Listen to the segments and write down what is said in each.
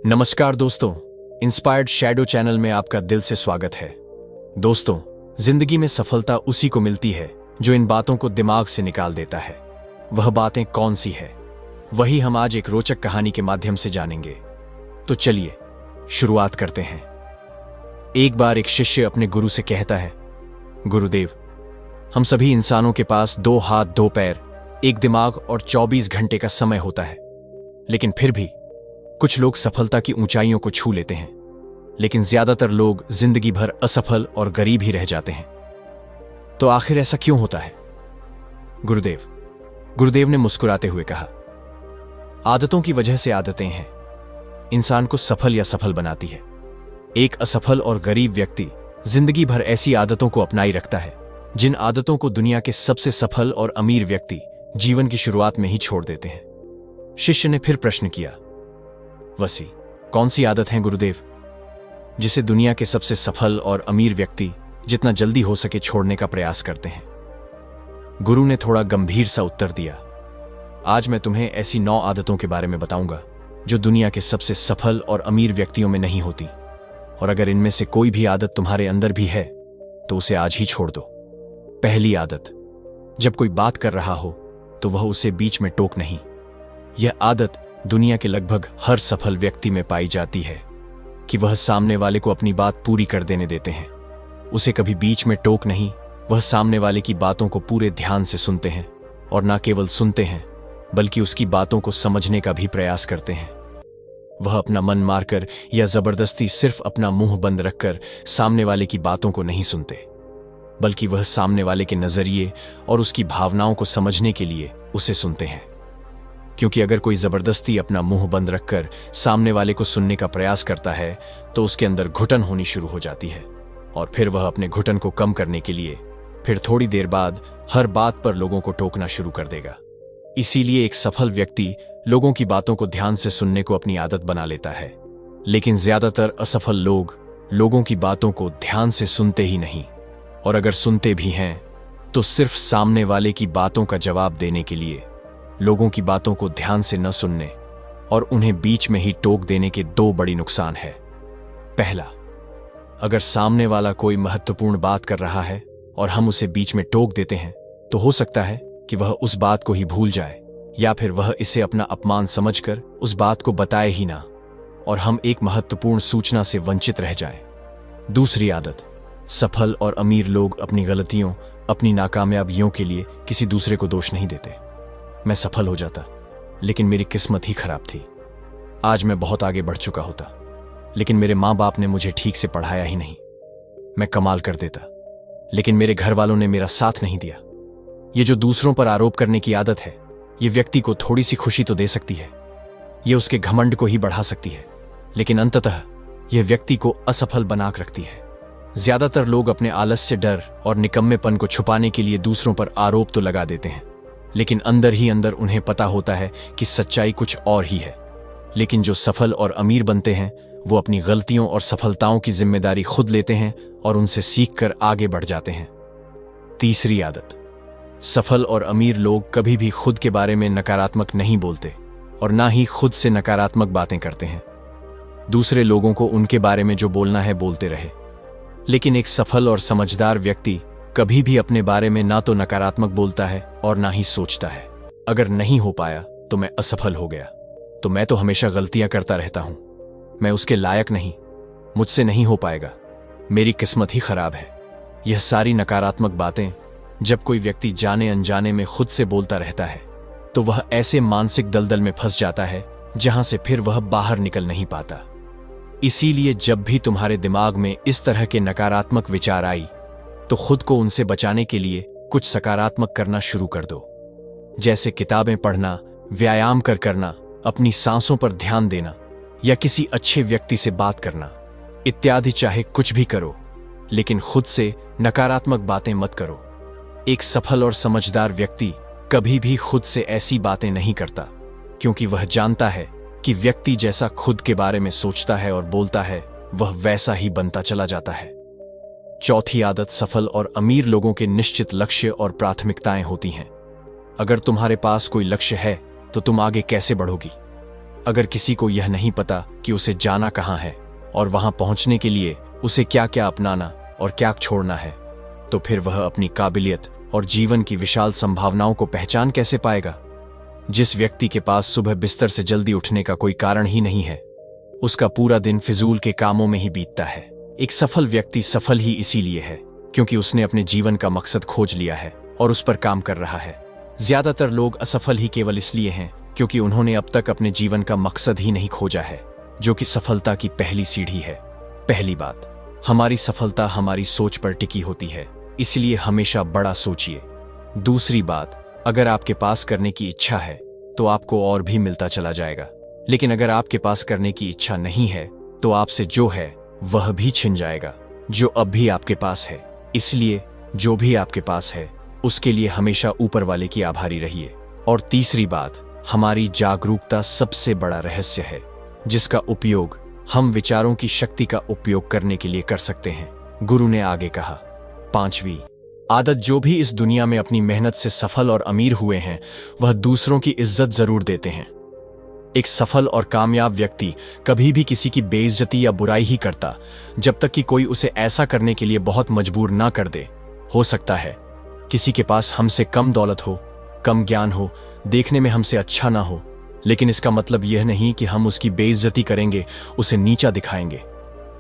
नमस्कार दोस्तों, inspired shadow channel में आपका दिल से स्वागत है। दोस्तों, जिंदगी में सफलता उसी को मिलती है जो इन बातों को दिमाग से निकाल देता है। वह बातें कौन सी है, वही हम आज एक रोचक कहानी के माध्यम से जानेंगे। तो चलिए शुरुआत करते हैं। एक बार एक शिष्य अपने गुरु से कहता है, गुरुदेव, हम सभी इंसानों के पास 2 हाथ 2 पैर, एक दिमाग और 24 घंटे का समय होता है, लेकिन फिर भी कुछ लोग सफलता की ऊंचाइयों को छू लेते हैं, लेकिन ज्यादातर लोग जिंदगी भर असफल और गरीब ही रह जाते हैं। तो आखिर ऐसा क्यों होता है? गुरुदेव ने मुस्कुराते हुए कहा, आदतों की वजह से आदतें हैं इंसान को सफल या सफल बनाती है। एक असफल और गरीब व्यक्ति जिंदगी भर ऐसी आदतों को अपनाई रखता है जिन आदतों को दुनिया के सबसे सफल और अमीर व्यक्ति जीवन की शुरुआत में ही छोड़ देते हैं। शिष्य ने फिर प्रश्न किया, वसी, कौन सी आदत है गुरुदेव जिसे दुनिया के सबसे सफल और अमीर व्यक्ति जितना जल्दी हो सके छोड़ने का प्रयास करते हैं? गुरु ने थोड़ा गंभीर सा उत्तर दिया, आज मैं तुम्हें ऐसी 9 आदतों के बारे में बताऊंगा जो दुनिया के सबसे सफल और अमीर व्यक्तियों में नहीं होती, और अगर इनमें से कोई भी आदत तुम्हारे अंदर भी है तो उसे आज ही छोड़ दो। पहली आदत, जब कोई बात कर रहा हो तो वह उसे बीच में टोक नहीं। यह आदत दुनिया के लगभग हर सफल व्यक्ति में पाई जाती है कि वह सामने वाले को अपनी बात पूरी कर देने देते हैं। उसे कभी बीच में टोक नहीं, वह सामने वाले की बातों को पूरे ध्यान से सुनते हैं, और न केवल सुनते हैं बल्कि उसकी बातों को समझने का भी प्रयास करते हैं। वह अपना मन मारकर या जबरदस्ती सिर्फ अपना मुंह बंद रखकर सामने वाले की बातों को नहीं सुनते, बल्कि वह सामने वाले के नजरिए और उसकी भावनाओं को समझने के लिए उसे सुनते हैं। क्योंकि अगर कोई जबरदस्ती अपना मुंह बंद रखकर सामने वाले को सुनने का प्रयास करता है तो उसके अंदर घुटन होनी शुरू हो जाती है, और फिर वह अपने घुटन को कम करने के लिए फिर थोड़ी देर बाद हर बात पर लोगों को टोकना शुरू कर देगा। इसीलिए एक सफल व्यक्ति लोगों की बातों को ध्यान से सुनने को अपनी आदत बना लेता है, लेकिन ज्यादातर असफल लोग लोगों की बातों को ध्यान से सुनते ही नहीं, और अगर सुनते भी हैं तो सिर्फ सामने वाले की बातों का जवाब देने के लिए। लोगों की बातों को ध्यान से न सुनने और उन्हें बीच में ही टोक देने के 2 बड़ी नुकसान है। पहला, अगर सामने वाला कोई महत्वपूर्ण बात कर रहा है और हम उसे बीच में टोक देते हैं तो हो सकता है कि वह उस बात को ही भूल जाए, या फिर वह इसे अपना अपमान समझकर उस बात को बताए ही ना, और हम एक महत्वपूर्ण सूचना से वंचित रह जाएं। दूसरी आदत, सफल और अमीर लोग अपनी गलतियों, अपनी नाकामयाबियों के लिए किसी दूसरे को दोष नहीं देते। मैं सफल हो जाता लेकिन मेरी किस्मत ही खराब थी, आज मैं बहुत आगे बढ़ चुका होता, लेकिन मेरे माँ बाप ने मुझे ठीक से पढ़ाया ही नहीं। मैं कमाल कर देता लेकिन मेरे घर वालों ने मेरा साथ नहीं दिया। ये जो दूसरों पर आरोप करने की आदत है, ये व्यक्ति को थोड़ी सी खुशी तो दे सकती है, ये उसके घमंड को ही बढ़ा सकती है, लेकिन अंततः यह व्यक्ति को असफल बना रखती है। ज्यादातर लोग अपने आलस्य, डर और निकम्मेपन को छुपाने के लिए दूसरों पर आरोप तो लगा देते हैं, लेकिन अंदर ही अंदर उन्हें पता होता है कि सच्चाई कुछ और ही है। लेकिन जो सफल और अमीर बनते हैं वो अपनी गलतियों और सफलताओं की जिम्मेदारी खुद लेते हैं और उनसे सीखकर आगे बढ़ जाते हैं। तीसरी आदत, सफल और अमीर लोग कभी भी खुद के बारे में नकारात्मक नहीं बोलते और ना ही खुद से नकारात्मक बातें करते हैं। दूसरे लोगों को उनके बारे में जो बोलना है बोलते रहे, लेकिन एक सफल और समझदार व्यक्ति कभी भी अपने बारे में ना तो नकारात्मक बोलता है और ना ही सोचता है। अगर नहीं हो पाया तो मैं असफल हो गया, तो मैं तो हमेशा गलतियां करता रहता हूं, मैं उसके लायक नहीं, मुझसे नहीं हो पाएगा, मेरी किस्मत ही खराब है। यह सारी नकारात्मक बातें जब कोई व्यक्ति जाने अनजाने में खुद से बोलता रहता है तो वह ऐसे मानसिक दलदल में फंस जाता है जहां से फिर वह बाहर निकल नहीं पाता। इसीलिए जब भी तुम्हारे दिमाग में इस तरह के नकारात्मक विचार आई तो खुद को उनसे बचाने के लिए कुछ सकारात्मक करना शुरू कर दो, जैसे किताबें पढ़ना, व्यायाम करना, अपनी सांसों पर ध्यान देना या किसी अच्छे व्यक्ति से बात करना इत्यादि। चाहे कुछ भी करो, लेकिन खुद से नकारात्मक बातें मत करो। एक सफल और समझदार व्यक्ति कभी भी खुद से ऐसी बातें नहीं करता, क्योंकि वह जानता है कि व्यक्ति जैसा खुद के बारे में सोचता है और बोलता है वह वैसा ही बनता चला जाता है। चौथी आदत, सफल और अमीर लोगों के निश्चित लक्ष्य और प्राथमिकताएं होती हैं। अगर तुम्हारे पास कोई लक्ष्य है तो तुम आगे कैसे बढ़ोगी? अगर किसी को यह नहीं पता कि उसे जाना कहाँ है और वहां पहुंचने के लिए उसे क्या क्या अपनाना और क्या छोड़ना है, तो फिर वह अपनी काबिलियत और जीवन की विशाल संभावनाओं को पहचान कैसे पाएगा। जिस व्यक्ति के पास सुबह बिस्तर से जल्दी उठने का कोई कारण ही नहीं है, उसका पूरा दिन फिजूल के कामों में ही बीतता है। एक सफल व्यक्ति सफल ही इसीलिए है क्योंकि उसने अपने जीवन का मकसद खोज लिया है और उस पर काम कर रहा है। ज्यादातर लोग असफल ही केवल इसलिए हैं क्योंकि उन्होंने अब तक अपने जीवन का मकसद ही नहीं खोजा है, जो कि सफलता की पहली सीढ़ी है। पहली बात, हमारी सफलता हमारी सोच पर टिकी होती है, इसलिए हमेशा बड़ा सोचिए। दूसरी बात, अगर आपके पास करने की इच्छा है तो आपको और भी मिलता चला जाएगा, लेकिन अगर आपके पास करने की इच्छा नहीं है तो आपसे जो है वह भी छिन जाएगा जो अब भी आपके पास है। इसलिए जो भी आपके पास है उसके लिए हमेशा ऊपर वाले की आभारी रहिए। और तीसरी बात, हमारी जागरूकता सबसे बड़ा रहस्य है जिसका उपयोग हम विचारों की शक्ति का उपयोग करने के लिए कर सकते हैं। गुरु ने आगे कहा, पांचवी आदत, जो भी इस दुनिया में अपनी मेहनत से सफल और अमीर हुए हैं वह दूसरों की इज्जत जरूर देते हैं। एक सफल और कामयाब व्यक्ति कभी भी किसी की बेइज्जती या बुराई ही करता जब तक कि कोई उसे ऐसा करने के लिए बहुत मजबूर ना कर दे। हो सकता है किसी के पास हमसे कम दौलत हो, कम ज्ञान हो, देखने में हमसे अच्छा ना हो, लेकिन इसका मतलब यह नहीं कि हम उसकी बेइज्जती करेंगे, उसे नीचा दिखाएंगे।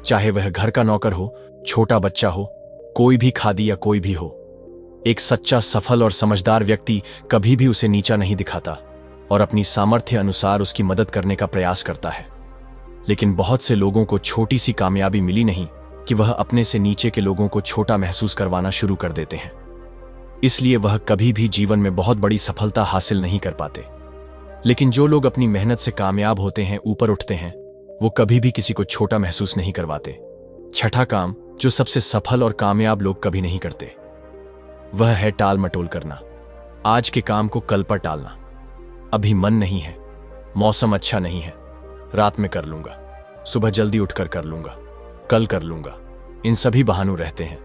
चाहे वह घर का नौकर हो, छोटा बच्चा हो, कोई भी खादी या कोई भी हो। एक सच्चा, सफल और समझदार व्यक्ति कभी भी उसे नीचा नहीं दिखाता और अपनी सामर्थ्य अनुसार उसकी मदद करने का प्रयास करता है। लेकिन बहुत से लोगों को छोटी सी कामयाबी मिली नहीं कि वह अपने से नीचे के लोगों को छोटा महसूस करवाना शुरू कर देते हैं। इसलिए वह कभी भी जीवन में बहुत बड़ी सफलता हासिल नहीं कर पाते। लेकिन जो लोग अपनी मेहनत से कामयाब होते हैं, ऊपर उठते हैं, वो कभी भी किसी को छोटा महसूस नहीं करवाते। छठा काम जो सबसे सफल और कामयाब लोग कभी नहीं करते, वह है टाल मटोल करना। आज के काम को कल पर टालना। अभी मन नहीं है, मौसम अच्छा नहीं है, रात में कर लूंगा, सुबह जल्दी उठकर कर लूंगा, कल कर लूंगा। इन सभी बहानों रहते हैं।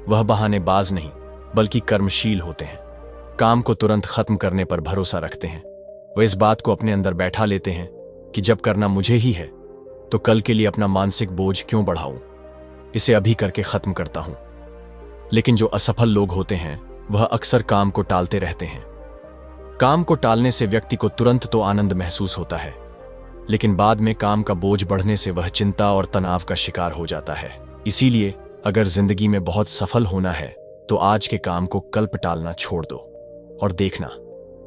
वह बहाने बाज नहीं बल्कि कर्मशील होते हैं। काम को तुरंत खत्म करने पर भरोसा रखते हैं। वह इस बात को अपने अंदर बैठा लेते हैं कि जब करना मुझे ही है तो कल के लिए अपना मानसिक बोझ क्यों बढ़ाऊं, इसे अभी करके खत्म करता हूं। लेकिन जो असफल लोग होते हैं वह अक्सर काम को टालते रहते हैं। काम को टालने से व्यक्ति को तुरंत तो आनंद महसूस होता है, लेकिन बाद में काम का बोझ बढ़ने से वह चिंता और तनाव का शिकार हो जाता है। इसीलिए अगर जिंदगी में बहुत सफल होना है तो आज के काम को कल पर टालना छोड़ दो और देखना,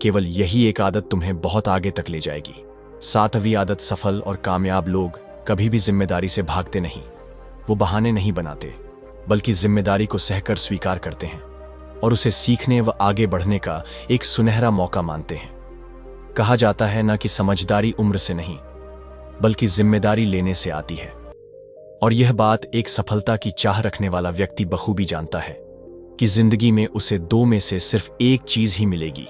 केवल यही एक आदत तुम्हें बहुत आगे तक ले जाएगी। सातवीं आदत, सफल और कामयाब लोग कभी भी जिम्मेदारी से भागते नहीं। वो बहाने नहीं बनाते बल्कि जिम्मेदारी को सहकर स्वीकार करते हैं और उसे सीखने व आगे बढ़ने का एक सुनहरा मौका मानते हैं। कहा जाता है ना कि समझदारी उम्र से नहीं बल्कि जिम्मेदारी लेने से आती है। और यह बात एक सफलता की चाह रखने वाला व्यक्ति बखूबी जानता है कि जिंदगी में उसे दो में से सिर्फ एक चीज ही मिलेगी,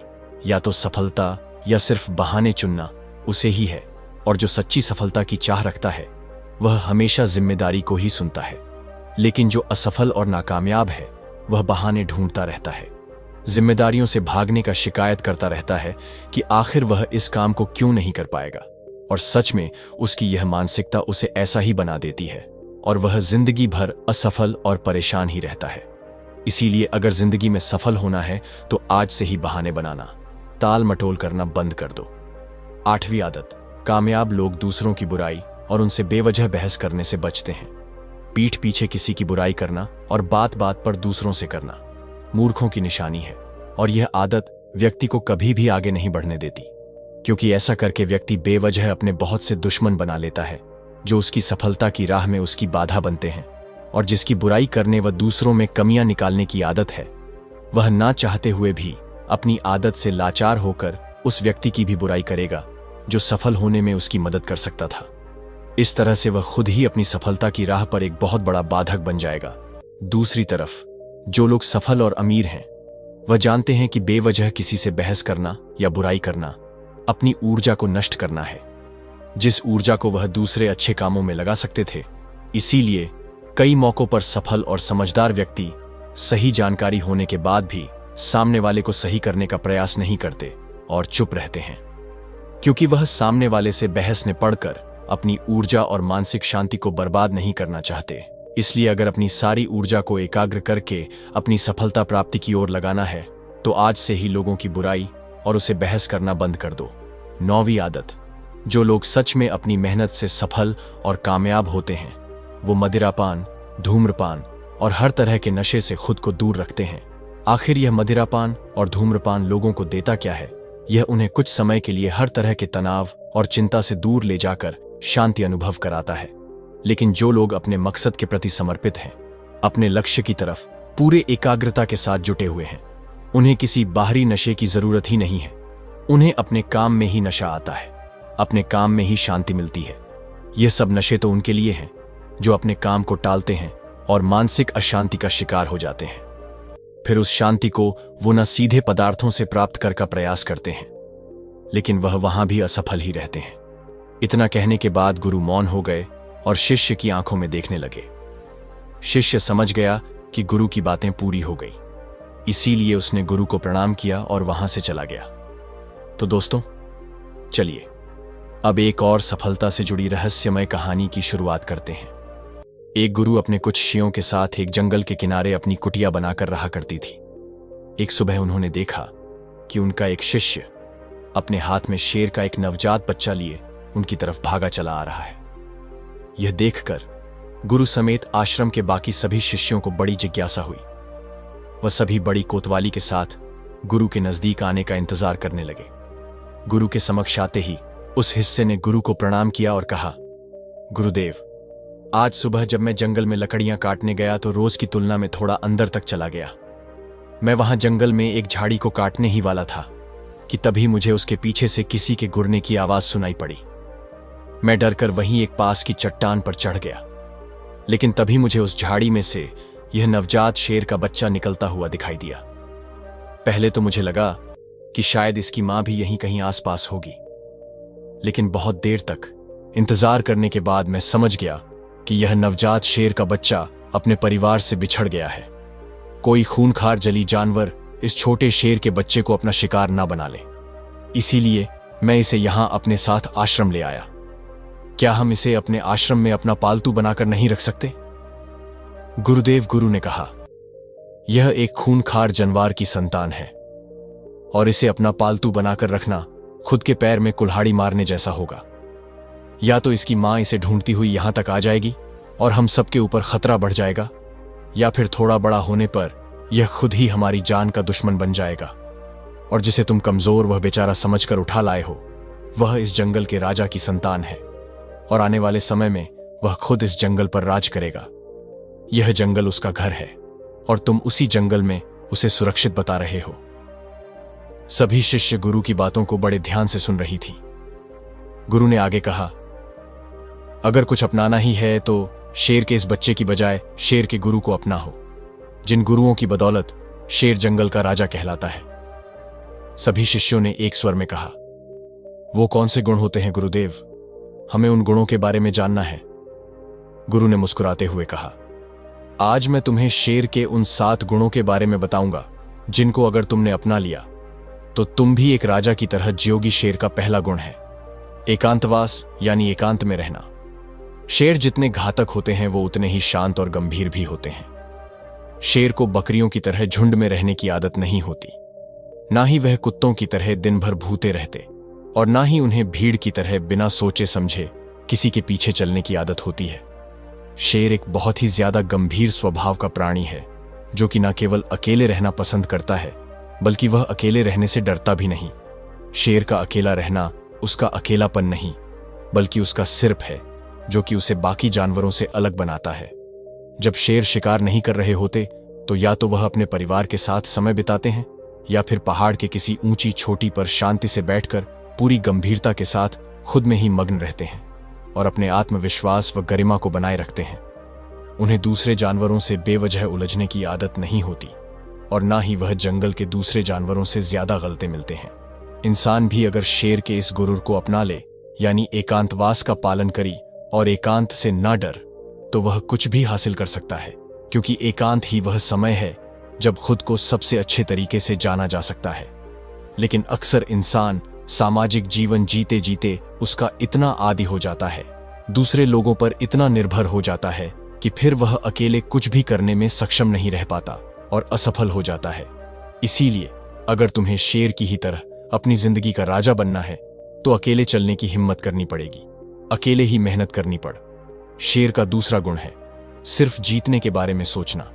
या तो सफलता या सिर्फ बहाने चुनना उसे ही है। और जो सच्ची सफलता की चाह रखता है वह हमेशा जिम्मेदारी को ही सुनता है। लेकिन जो असफल और नाकामयाब है वह बहाने ढूंढता रहता है, जिम्मेदारियों से भागने का शिकायत करता रहता है कि आखिर वह इस काम को क्यों नहीं कर पाएगा। और सच में उसकी यह मानसिकता उसे ऐसा ही बना देती है और वह जिंदगी भर असफल और परेशान ही रहता है। इसीलिए अगर जिंदगी में सफल होना है तो आज से ही बहाने बनाना, ताल मटोल करना बंद कर दो। आठवीं आदत, कामयाब लोग दूसरों की बुराई और उनसे बेवजह बहस करने से बचते हैं। पीठ पीछे किसी की बुराई करना और बात बात पर दूसरों से करना मूर्खों की निशानी है और यह आदत व्यक्ति को कभी भी आगे नहीं बढ़ने देती, क्योंकि ऐसा करके व्यक्ति बेवजह अपने बहुत से दुश्मन बना लेता है जो उसकी सफलता की राह में उसकी बाधा बनते हैं। और जिसकी बुराई करने व दूसरों में कमियां निकालने की आदत है वह ना चाहते हुए भी अपनी आदत से लाचार होकर उस व्यक्ति की भी बुराई करेगा जो सफल होने में उसकी मदद कर सकता था। इस तरह से वह खुद ही अपनी सफलता की राह पर एक बहुत बड़ा बाधक बन जाएगा। दूसरी तरफ जो लोग सफल और अमीर हैं वह जानते हैं कि बेवजह किसी से बहस करना या बुराई करना अपनी ऊर्जा को नष्ट करना है, जिस ऊर्जा को वह दूसरे अच्छे कामों में लगा सकते थे। इसीलिए कई मौकों पर सफल और समझदार व्यक्ति सही जानकारी होने के बाद भी सामने वाले को सही करने का प्रयास नहीं करते और चुप रहते हैं। क्योंकि वह सामने वाले से बहस में पड़कर अपनी ऊर्जा और मानसिक शांति को बर्बाद नहीं करना चाहते। इसलिए अगर अपनी सारी ऊर्जा को एकाग्र करके अपनी सफलता प्राप्ति की ओर लगाना है तो आज से ही लोगों की बुराई और उसे बहस करना बंद कर दो। 9वीं आदत, जो लोग सच में अपनी मेहनत से सफल और कामयाब होते हैं वो मदिरापान, धूम्रपान और हर तरह के नशे से खुद को दूर रखते हैं। आखिर यह मदिरापान और धूम्रपान लोगों को देता क्या है? यह उन्हें कुछ समय के लिए हर तरह के तनाव और चिंता से दूर ले जाकर शांति अनुभव कराता है। लेकिन जो लोग अपने मकसद के प्रति समर्पित हैं, अपने लक्ष्य की तरफ पूरे एकाग्रता के साथ जुटे हुए हैं, उन्हें किसी बाहरी नशे की जरूरत ही नहीं है। उन्हें अपने काम में ही नशा आता है, अपने काम में ही शांति मिलती है। यह सब नशे तो उनके लिए हैं जो अपने काम को टालते हैं और मानसिक अशांति का शिकार हो जाते हैं। फिर उस शांति को वो न सीधे पदार्थों से प्राप्त कर का प्रयास करते हैं, लेकिन वह वहां भी असफल ही रहते हैं। इतना कहने के बाद गुरु मौन हो गए और शिष्य की आंखों में देखने लगे। शिष्य समझ गया कि गुरु की बातें पूरी हो गई, इसीलिए उसने गुरु को प्रणाम किया और वहां से चला गया। तो दोस्तों, चलिए अब एक और सफलता से जुड़ी रहस्यमय कहानी की शुरुआत करते हैं। एक गुरु अपने कुछ शिष्यों के साथ एक जंगल के किनारे अपनी कुटिया बनाकर रहा करती थी। एक सुबह उन्होंने देखा कि उनका एक शिष्य अपने हाथ में शेर का एक नवजात बच्चा लिए उनकी तरफ भागा चला आ रहा है। यह देखकर गुरु समेत आश्रम के बाकी सभी शिष्यों को बड़ी जिज्ञासा हुई। वह सभी बड़ी कोतवाली के साथ गुरु के नजदीक आने का इंतजार करने लगे। गुरु के समक्ष आते ही उस हिस्से ने गुरु को प्रणाम किया और कहा, गुरुदेव, आज सुबह जब मैं जंगल में लकड़ियां काटने गया तो रोज की तुलना में थोड़ा अंदर तक चला गया। मैं वहां जंगल में एक झाड़ी को काटने ही वाला था कि तभी मुझे उसके पीछे से किसी के गुरने की आवाज सुनाई पड़ी। मैं डरकर वहीं एक पास की चट्टान पर चढ़ गया, लेकिन तभी मुझे उस झाड़ी में से यह नवजात शेर का बच्चा निकलता हुआ दिखाई दिया। पहले तो मुझे लगा कि शायद इसकी मां भी यहीं कहीं आसपास होगी, लेकिन बहुत देर तक इंतजार करने के बाद मैं समझ गया कि यह नवजात शेर का बच्चा अपने परिवार से बिछड़ गया है। कोई खूंखार जली जानवर इस छोटे शेर के बच्चे को अपना शिकार ना बना ले, इसीलिए मैं इसे यहां अपने साथ आश्रम ले आया। क्या हम इसे अपने आश्रम में अपना पालतू बनाकर नहीं रख सकते? गुरुदेव, गुरु ने कहा, यह एक खूंखार जानवर की संतान है और इसे अपना पालतू बनाकर रखना खुद के पैर में कुल्हाड़ी मारने जैसा होगा। या तो इसकी मां इसे ढूंढती हुई यहां तक आ जाएगी और हम सबके ऊपर खतरा बढ़ जाएगा, या फिर थोड़ा बड़ा होने पर यह खुद ही हमारी जान का दुश्मन बन जाएगा और जिसे तुम कमजोर वह बेचारा समझकर उठा लाए हो, वह इस जंगल के राजा की संतान है और आने वाले समय में वह खुद इस जंगल पर राज करेगा। यह जंगल उसका घर है और तुम उसी जंगल में उसे सुरक्षित बता रहे हो। सभी शिष्य गुरु की बातों को बड़े ध्यान से सुन रही थी। गुरु ने आगे कहा, अगर कुछ अपनाना ही है तो शेर के इस बच्चे की बजाय शेर के गुरु को अपनाओ, जिन गुरुओं की बदौलत शेर जंगल का राजा कहलाता है। सभी शिष्यों ने एक स्वर में कहा, वो कौन से गुण होते हैं गुरुदेव? हमें उन गुणों के बारे में जानना है। गुरु ने मुस्कुराते हुए कहा, आज मैं तुम्हें शेर के उन 7 गुणों के बारे में बताऊंगा जिनको अगर तुमने अपना लिया तो तुम भी एक राजा की तरह जियोगी। शेर का पहला गुण है एकांतवास, यानी एकांत में रहना। शेर जितने घातक होते हैं वो उतने ही शांत और गंभीर भी होते हैं। शेर को बकरियों की तरह झुंड में रहने की आदत नहीं होती, ना ही वह कुत्तों की तरह दिन भर भूते रहते और ना ही उन्हें भीड़ की तरह बिना सोचे समझे किसी के पीछे चलने की आदत होती है। शेर एक बहुत ही ज्यादा गंभीर स्वभाव का प्राणी है जो कि न केवल अकेले रहना पसंद करता है बल्कि वह अकेले रहने से डरता भी नहीं। शेर का अकेला रहना उसका अकेलापन नहीं बल्कि उसका सिर्फ है जो कि उसे बाकी जानवरों से अलग बनाता है। जब शेर शिकार नहीं कर रहे होते तो या तो वह अपने परिवार के साथ समय बिताते हैं या फिर पहाड़ के किसी ऊंची छोटी पर शांति से बैठकर पूरी गंभीरता के साथ खुद में ही मग्न रहते हैं और अपने आत्मविश्वास व गरिमा को बनाए रखते हैं। उन्हें दूसरे जानवरों से बेवजह उलझने की आदत नहीं होती और ना ही वह जंगल के दूसरे जानवरों से ज्यादा गलते मिलते हैं। इंसान भी अगर शेर के इस गुरूर को अपना ले, यानी एकांतवास का पालन करी और एकांत से ना डर, तो वह कुछ भी हासिल कर सकता है, क्योंकि एकांत ही वह समय है जब खुद को सबसे अच्छे तरीके से जाना जा सकता है। लेकिन अक्सर इंसान सामाजिक जीवन जीते जीते उसका इतना आदी हो जाता है, दूसरे लोगों पर इतना निर्भर हो जाता है कि फिर वह अकेले कुछ भी करने में सक्षम नहीं रह पाता और असफल हो जाता है। इसीलिए अगर तुम्हें शेर की ही तरह अपनी जिंदगी का राजा बनना है तो अकेले चलने की हिम्मत करनी पड़ेगी, अकेले ही मेहनत करनी पड़। शेर का दूसरा गुण है सिर्फ जीतने के बारे में सोचना।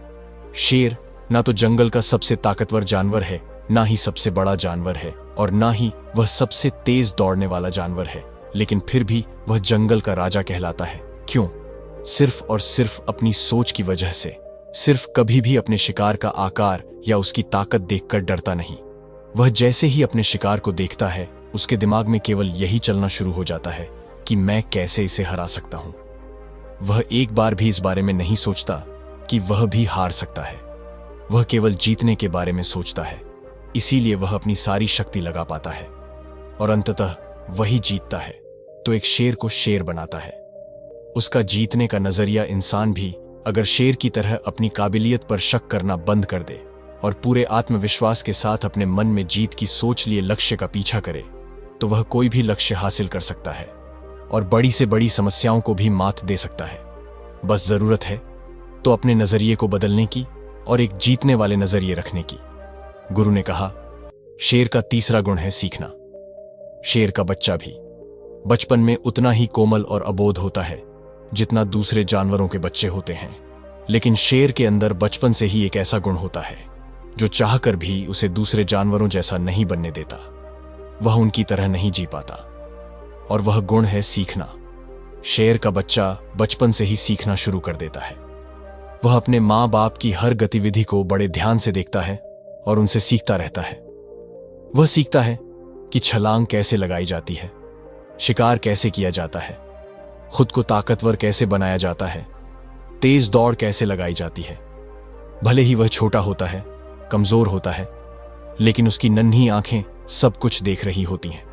शेर ना तो जंगल का सबसे ताकतवर जानवर है, ना ही सबसे बड़ा जानवर है, और ना ही वह सबसे तेज दौड़ने वाला जानवर है, लेकिन फिर भी वह जंगल का राजा कहलाता है। क्यों? सिर्फ और सिर्फ अपनी सोच की वजह से। सिर्फ कभी भी अपने शिकार का आकार या उसकी ताकत देखकर डरता नहीं। वह जैसे ही अपने शिकार को देखता है उसके दिमाग में केवल यही चलना शुरू हो जाता है कि मैं कैसे इसे हरा सकता हूं। वह एक बार भी इस बारे में नहीं सोचता कि वह भी हार सकता है। वह केवल जीतने के बारे में सोचता है। इसीलिए वह अपनी सारी शक्ति लगा पाता है और अंततः वही जीतता है, तो एक शेर को शेर बनाता है। उसका जीतने का नजरिया इंसान भी अगर शेर की तरह अपनी काबिलियत पर शक करना बंद कर दे और पूरे आत्मविश्वास के साथ अपने मन में जीत की सोच लिए लक्ष्य का पीछा करे, तो वह कोई भी लक्ष्य हासिल कर सकता है और बड़ी से बड़ी समस्याओं को भी मात दे सकता है। बस जरूरत है तो अपने नजरिए को बदलने की और एक जीतने वाले नजरिए रखने की। गुरु ने कहा, शेर का तीसरा गुण है सीखना। शेर का बच्चा भी बचपन में उतना ही कोमल और अबोध होता है जितना दूसरे जानवरों के बच्चे होते हैं, लेकिन शेर के अंदर बचपन से ही एक ऐसा गुण होता है जो चाहकर भी उसे दूसरे जानवरों जैसा नहीं बनने देता। वह उनकी तरह नहीं जी पाता, और वह गुण है सीखना। शेर का बच्चा बचपन से ही सीखना शुरू कर देता है। वह अपने माँ बाप की हर गतिविधि को बड़े ध्यान से देखता है और उनसे सीखता रहता है। वह सीखता है कि छलांग कैसे लगाई जाती है, शिकार कैसे किया जाता है, खुद को ताकतवर कैसे बनाया जाता है, तेज दौड़ कैसे लगाई जाती है। भले ही वह छोटा होता है, कमजोर होता है, लेकिन उसकी नन्ही आंखें सब कुछ देख रही होती हैं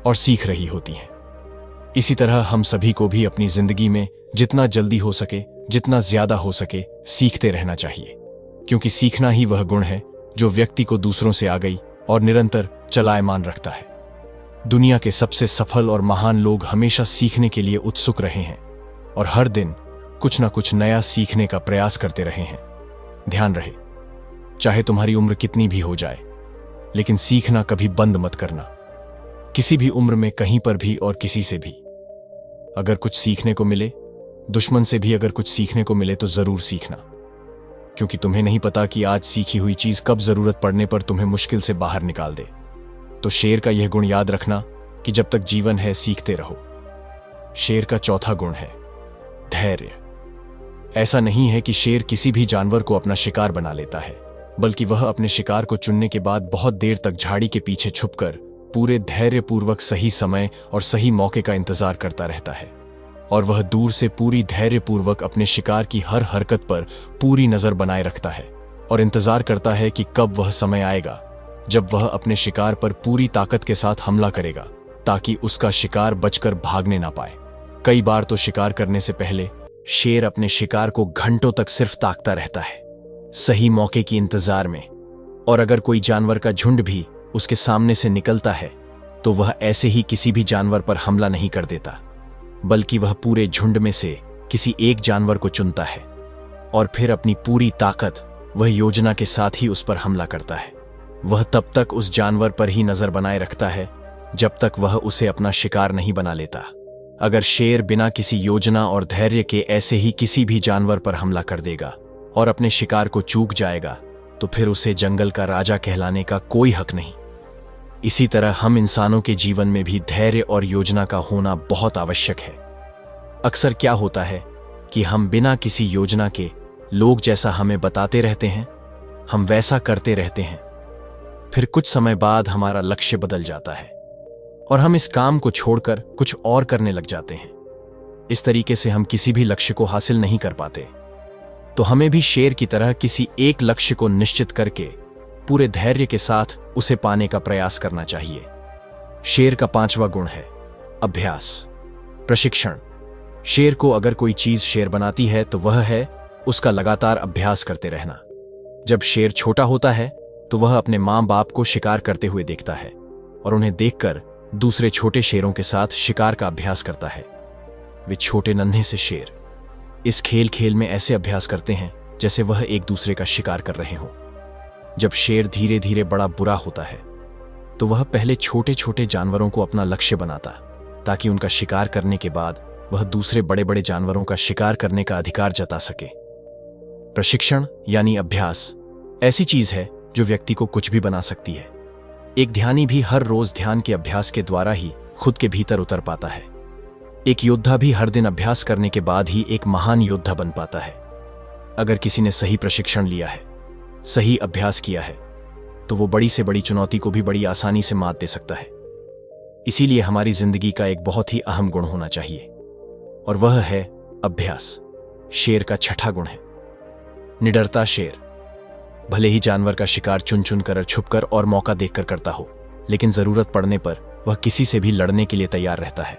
और सीख रही होती हैं। इसी तरह हम सभी को भी अपनी जिंदगी में जितना जल्दी हो सके, जितना ज्यादा हो सके, सीखते रहना चाहिए, क्योंकि सीखना ही वह गुण है जो व्यक्ति को दूसरों से आगे और निरंतर चलायमान रखता है। दुनिया के सबसे सफल और महान लोग हमेशा सीखने के लिए उत्सुक रहे हैं और हर दिन कुछ ना कुछ नया सीखने का प्रयास करते रहे हैं। ध्यान रहे, चाहे तुम्हारी उम्र कितनी भी हो जाए, लेकिन सीखना कभी बंद मत करना। किसी भी उम्र में, कहीं पर भी और किसी से भी अगर कुछ सीखने को मिले, दुश्मन से भी अगर कुछ सीखने को मिले, तो जरूर सीखना, क्योंकि तुम्हें नहीं पता कि आज सीखी हुई चीज कब जरूरत पड़ने पर तुम्हें मुश्किल से बाहर निकाल दे। तो शेर का यह गुण याद रखना कि जब तक जीवन है सीखते रहो। शेर का चौथा गुण है धैर्य। ऐसा नहीं है कि शेर किसी भी जानवर को अपना शिकार बना लेता है, बल्कि वह अपने शिकार को चुनने के बाद बहुत देर तक झाड़ी के पीछे छुपकर पूरे धैर्यपूर्वक सही समय और सही मौके का इंतजार करता रहता है। और वह दूर से पूरी धैर्यपूर्वक अपने शिकार की हर हरकत पर पूरी नजर बनाए रखता है और इंतजार करता है कि कब वह समय आएगा जब वह अपने शिकार पर पूरी ताकत के साथ हमला करेगा, ताकि उसका शिकार बचकर भागने ना पाए। कई बार तो शिकार करने से पहले शेर अपने शिकार को घंटों तक सिर्फ ताकता रहता है, सही मौके की इंतजार में। और अगर कोई जानवर का झुंड भी उसके सामने से निकलता है तो वह ऐसे ही किसी भी जानवर पर हमला नहीं कर देता, बल्कि वह पूरे झुंड में से किसी एक जानवर को चुनता है और फिर अपनी पूरी ताकत वह योजना के साथ ही उस पर हमला करता है। वह तब तक उस जानवर पर ही नजर बनाए रखता है जब तक वह उसे अपना शिकार नहीं बना लेता। अगर शेर बिना किसी योजना और धैर्य के ऐसे ही किसी भी जानवर पर हमला कर देगा और अपने शिकार को चूक जाएगा, तो फिर उसे जंगल का राजा कहलाने का कोई हक नहीं। इसी तरह हम इंसानों के जीवन में भी धैर्य और योजना का होना बहुत आवश्यक है। अक्सर क्या होता है कि हम बिना किसी योजना के लोग जैसा हमें बताते रहते हैं, हम वैसा करते रहते हैं। फिर कुछ समय बाद हमारा लक्ष्य बदल जाता है और हम इस काम को छोड़कर कुछ और करने लग जाते हैं। इस तरीके से हम किसी भी लक्ष्य को हासिल नहीं कर पाते। तो हमें भी शेर की तरह किसी एक लक्ष्य को निश्चित करके पूरे धैर्य के साथ उसे पाने का प्रयास करना चाहिए। शेर का पांचवा गुण है अभ्यास, प्रशिक्षण। शेर को अगर कोई चीज शेर बनाती है तो वह है उसका लगातार अभ्यास करते रहना। जब शेर छोटा होता है तो वह अपने मां बाप को शिकार करते हुए देखता है और उन्हें देखकर दूसरे छोटे शेरों के साथ शिकार का अभ्यास करता है। वे छोटे नन्हे से शेर इस खेल में ऐसे अभ्यास करते हैं जैसे वह एक दूसरे का शिकार कर रहे हों। जब शेर धीरे धीरे बड़ा बुरा होता है तो वह पहले छोटे छोटे जानवरों को अपना लक्ष्य बनाता, ताकि उनका शिकार करने के बाद वह दूसरे बड़े बड़े जानवरों का शिकार करने का अधिकार जता सके। प्रशिक्षण यानी अभ्यास ऐसी चीज है जो व्यक्ति को कुछ भी बना सकती है। एक ध्यानी भी हर रोज ध्यान के अभ्यास के द्वारा ही खुद के भीतर उतर पाता है। एक योद्धा भी हर दिन अभ्यास करने के बाद ही एक महान योद्धा बन पाता है। अगर किसी ने सही प्रशिक्षण लिया है, सही अभ्यास किया है, तो वो बड़ी से बड़ी चुनौती को भी बड़ी आसानी से मात दे सकता है। इसीलिए हमारी जिंदगी का एक बहुत ही अहम गुण होना चाहिए, और वह है अभ्यास। शेर का छठा गुण है निडरता। शेर भले ही जानवर का शिकार चुन चुन कर, छुपकर और मौका देखकर करता हो, लेकिन जरूरत पड़ने पर वह किसी से भी लड़ने के लिए तैयार रहता है।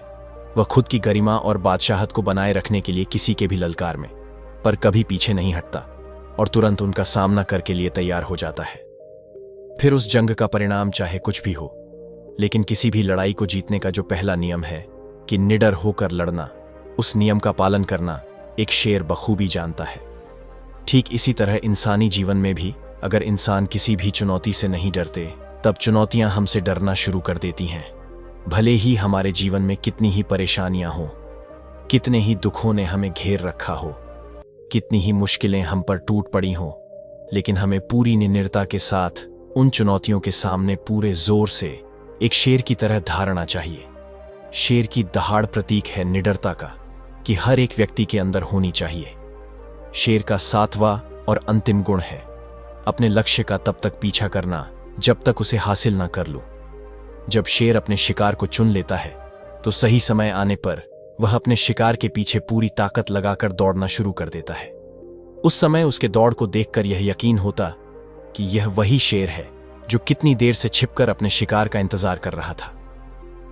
वह खुद की गरिमा और बादशाहत को बनाए रखने के लिए किसी के भी ललकार में पर कभी पीछे नहीं हटता और तुरंत उनका सामना करके लिए तैयार हो जाता है। फिर उस जंग का परिणाम चाहे कुछ भी हो, लेकिन किसी भी लड़ाई को जीतने का जो पहला नियम है कि निडर होकर लड़ना, उस नियम का पालन करना एक शेर बखूबी जानता है। ठीक इसी तरह इंसानी जीवन में भी अगर इंसान किसी भी चुनौती से नहीं डरते, तब चुनौतियां हमसे डरना शुरू कर देती हैं। भले ही हमारे जीवन में कितनी ही परेशानियां हो, कितने ही दुखों ने हमें घेर रखा हो, कितनी ही मुश्किलें हम पर टूट पड़ी हों, लेकिन हमें पूरी निडरता के साथ उन चुनौतियों के सामने पूरे जोर से एक शेर की तरह धारना चाहिए। शेर की दहाड़ प्रतीक है निडरता का, कि हर एक व्यक्ति के अंदर होनी चाहिए। शेर का सातवां और अंतिम गुण है अपने लक्ष्य का तब तक पीछा करना जब तक उसे हासिल ना कर लूं। जब शेर अपने शिकार को चुन लेता है तो सही समय आने पर वह अपने शिकार के पीछे पूरी ताकत लगाकर दौड़ना शुरू कर देता है। उस समय उसके दौड़ को देखकर यह यकीन होता कि यह वही शेर है जो कितनी देर से छिपकर अपने शिकार का इंतजार कर रहा था।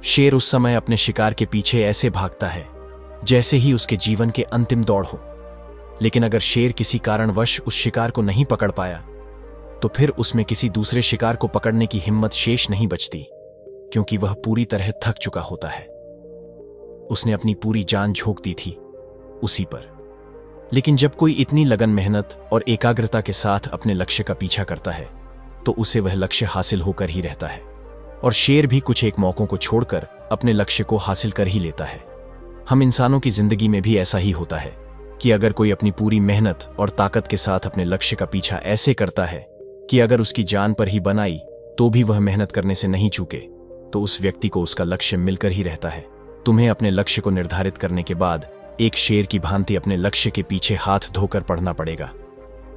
शेर उस समय अपने शिकार के पीछे ऐसे भागता है जैसे ही उसके जीवन के अंतिम दौड़ हो। लेकिन अगर शेर किसी कारणवश उस शिकार को नहीं पकड़ पाया, तो फिर उसमें किसी दूसरे शिकार को पकड़ने की हिम्मत शेष नहीं बचती, क्योंकि वह पूरी तरह थक चुका होता है। उसने अपनी पूरी जान झोंक दी थी उसी पर। लेकिन जब कोई इतनी लगन, मेहनत और एकाग्रता के साथ अपने लक्ष्य का पीछा करता है, तो उसे वह लक्ष्य हासिल होकर ही रहता है। और शेर भी कुछ एक मौकों को छोड़कर अपने लक्ष्य को हासिल कर ही लेता है। हम इंसानों की जिंदगी में भी ऐसा ही होता है कि अगर कोई अपनी पूरी मेहनत और ताकत के साथ अपने लक्ष्य का पीछा ऐसे करता है कि अगर उसकी जान पर ही बनाई तो भी वह मेहनत करने से नहीं चूके, तो उस व्यक्ति को उसका लक्ष्य मिलकर ही रहता है। तुम्हें अपने लक्ष्य को निर्धारित करने के बाद एक शेर की भांति अपने लक्ष्य के पीछे हाथ धोकर पढ़ना पड़ेगा,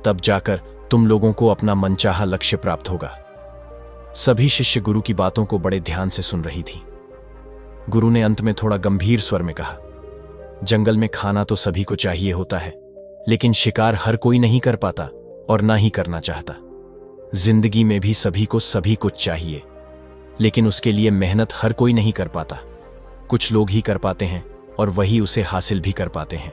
तब जाकर तुम लोगों को अपना मनचाहा लक्ष्य प्राप्त होगा। सभी शिष्य गुरु की बातों को बड़े ध्यान से सुन रही थी। गुरु ने अंत में थोड़ा गंभीर स्वर में कहा, जंगल में खाना तो सभी को चाहिए होता है, लेकिन शिकार हर कोई नहीं कर पाता और ना ही करना चाहता। जिंदगी में भी सभी को सभी कुछ चाहिए, लेकिन उसके लिए मेहनत हर कोई नहीं कर पाता। कुछ लोग ही कर पाते हैं और वही उसे हासिल भी कर पाते हैं।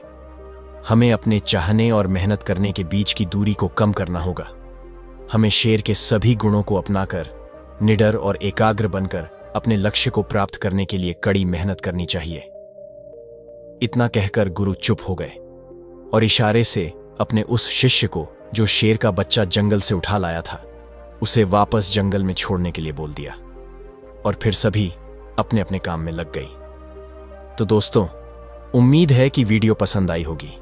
हमें अपने चाहने और मेहनत करने के बीच की दूरी को कम करना होगा। हमें शेर के सभी गुणों को अपनाकर निडर और एकाग्र बनकर अपने लक्ष्य को प्राप्त करने के लिए कड़ी मेहनत करनी चाहिए। इतना कहकर गुरु चुप हो गए और इशारे से अपने उस शिष्य को जो शेर का बच्चा जंगल से उठा लाया था, उसे वापस जंगल में छोड़ने के लिए बोल दिया, और फिर सभी अपने अपने काम में लग गई। तो दोस्तों, उम्मीद है कि वीडियो पसंद आई होगी।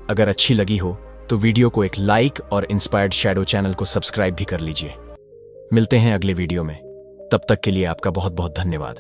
अगर अच्छी लगी हो तो वीडियो को एक लाइक और इंस्पायर्ड शैडो चैनल को सब्सक्राइब भी कर लीजिए। मिलते हैं अगले वीडियो में, तब तक के लिए आपका बहुत बहुत धन्यवाद।